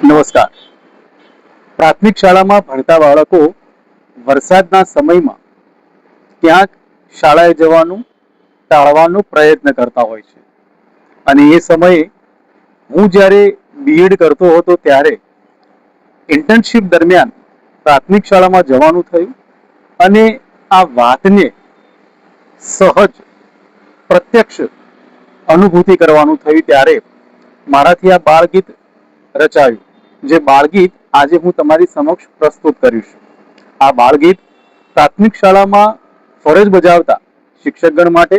નમસ્કાર. પ્રાથમિક શાળામાં ભણતા બાળકો વરસાદના સમયમાં ક્યાંક શાળાએ જવાનું ટાળવાનો પ્રયત્ન કરતા હોય છે. અને એ સમયે હું જ્યારે બીએડ કરતો હતો ત્યારે ઇન્ટર્નશિપ દરમિયાન પ્રાથમિક શાળામાં જવાનું થયું અને આ વાતને સહજ પ્રત્યક્ષ અનુભૂતિ કરવાનું થયું ત્યારે મારાથી આ બાળગીત રચાયું, જે બાળગીત આજે હું તમારી સમક્ષ પ્રસ્તુત કરીશ. આ બાળગીત પ્રાથમિક શાળામાં ફરજ બજાવતા શિક્ષકગણ માટે,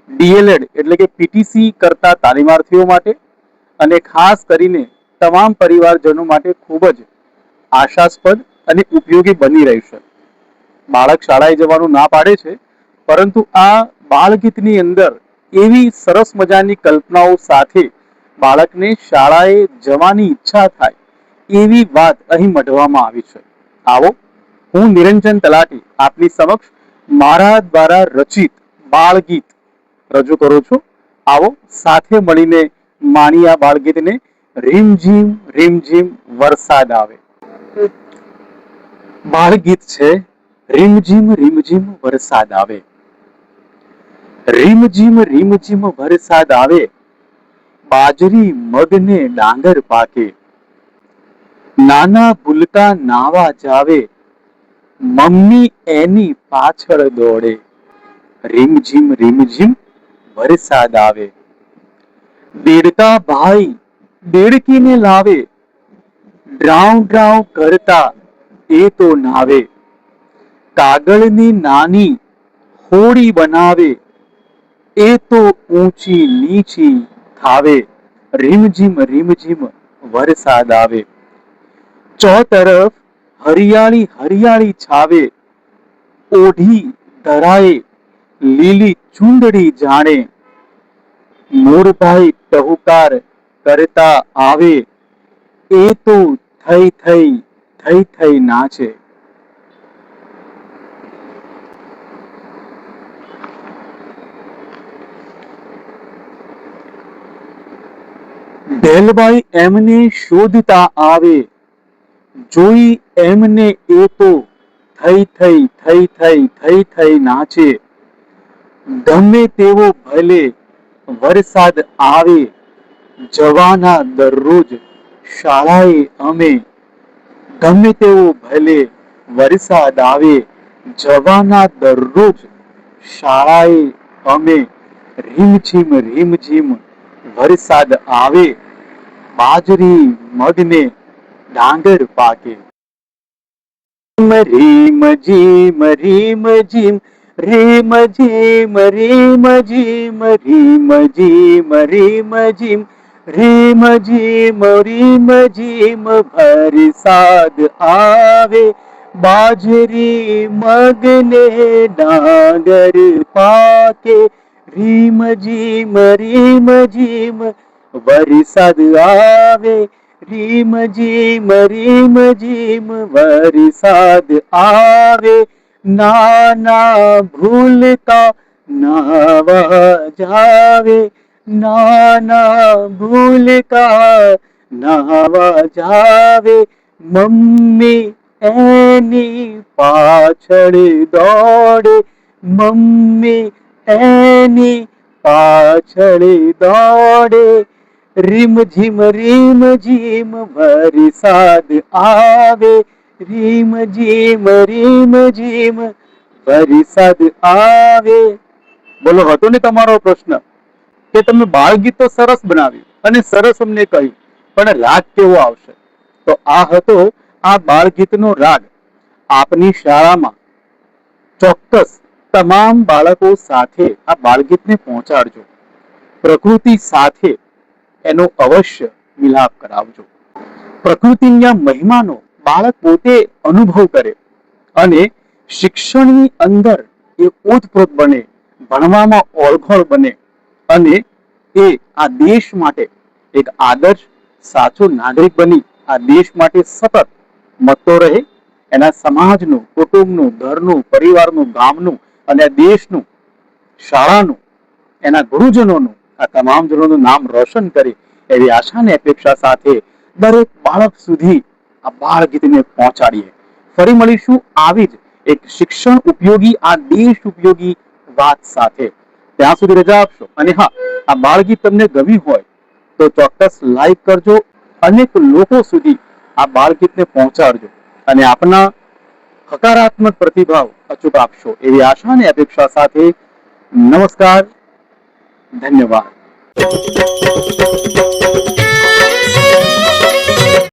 ડીએલએડ એટલે કે પીટીસી કરતા તાલીમાર્થીઓ માટે અને ખાસ કરીને તમામ પરિવારજનો માટે ખૂબ જ આશાસ્પદ અને ઉપયોગી બની રહેશે. બાળક શાળાએ જવાનું ના પાડે છે, પરંતુ આ બાળગીતની અંદર એવી સરસ મજાની કલ્પનાઓ સાથે બાળકને શાળાએ જવાની ઈચ્છા થાય એવી વાત અહીં મઢવામાં આવી છે. આવો, હું નિરંજન તલાટી આપની સમક્ષ મારા દ્વારા રચિત બાળગીત રજૂ કરું છું. આવો સાથે મળીને માણી આ બાળગીતને. રીમઝીમ રીમઝીમ વરસાદ આવે. બાળગીત છે રીમઝીમ રીમઝીમ વરસાદ આવે. રીમઝીમ રીમઝીમ વરસાદ આવે, બાજરી મગને ડાંગર પાકે. નાના ભૂલકા નાવા જાવે, મમ્મી એની પાછળ દોડે. રીમઝીમ રીમઝીમ વરસાદ આવે. દેડકા ભાઈ દેડકીને લાવે, ડ્રાઉ ડ્રાઉ કરતા એ તો નાવે. કાગળની નાની હોડી બનાવે, એ તો ઊંચી નીચી થાવે. રીમઝીમ રીમઝીમ વરસાદ આવે. ચોતરફ હરિયાળી હરિયાળી છાવે, ઓઢી ધરાએ લીલી ચૂંદડી જાણે. મોરભાઈ ટહુકાર કરતા આવે, એ તો થઈ થઈ થઈ થઈ નાચે. ઢેલભાઈ એમને શોધતા આવે, જોઈ એમને એ તો થઈ થઈ થઈ થઈ થઈ થઈ નાચે. ગમે તેવો ભલે વરસાદ આવે, જવાના દરરોજ શાળાએ અમે. ગમે તેવો ભલે વરસાદ આવે, જવાના દરરોજ શાળાએ અમે. રીમઝીમ રીમઝીમ વરસાદ આવે, બાજરી મગને ડાંગર પાકે. રીમ ઝીમ રીમ ઝીમ રીમ ઝીમ રીમ ઝીમ રીમ ઝીમ રીમ ઝીમ રીમ ઝીમ રીમ ઝીમ વરસાદ આવે, બાજરી મગને ડાંગર પાકે. રીમ ઝીમ વરસાદ આવે. રીમ ઝીમ વરસાદ આવે. નાના ભૂલકા નાવા જાવે, નાના ભૂલકા નાવા જાવે. મમ્મી એની પાછળ દોડે, મમ્મી એની પાછળ દોડે. રીમઝીમ વરસાદ આવે. રીમઝીમ વરસાદ આવે. બોલો, હતો ને તમારો પ્રશ્ન કે તમે બાળગીત તો સરસ બનાવ્યું અને સરસ અમને કહ્યું, પણ રાગ કેવો આવશે? તો આ હતો આ બાળગીતનો રાગ. આપની શાળામાં ચોક્કસ તમામ બાળકો સાથે આ બાળગીતને પહોંચાડજો. પ્રકૃતિ સાથે એનો અવશ્ય મિલાપ કરાવજો. પ્રકૃતિના મહેમાનો બાળક પોતે અનુભવ કરે અને શિક્ષણની અંદર એ ઓતપ્રોત બને, ભણવામાં ઓળઘોળ બને અને એ આ દેશ માટે એક આદર્શ સાચો નાગરિક બની આ દેશ માટે સતત મતતો રહે, એના સમાજનું, કુટુંબનું, ઘરનું, પરિવારનું, ગામનું અને દેશનું, શાળાનું, એના ગુરુજનોનું, આ તમામ જનોનું નામ રોશન કરે એવી આશા અને અપેક્ષા સાથે દરેક બાળક સુધી આ બાળ ગીતને પહોંચાડીએ. ફરી મળીશું આવી જ એક શિક્ષણ ઉપયોગી, આ દેશ ઉપયોગી વાત સાથે. ત્યાં સુધી રજા આપશો. અને હા, આ બાળ ગીત તમને ગમ્યું હોય તો ચોક્કસ લાઈક કરજો, અનેક લોકો સુધી આ બાળ ગીતને પહોંચાડજો અને આપના હકારાત્મક પ્રતિભાવ અચૂક આપશો એવી આશા અને અપેક્ષા સાથે નમસ્કાર, ધન્યવાદ.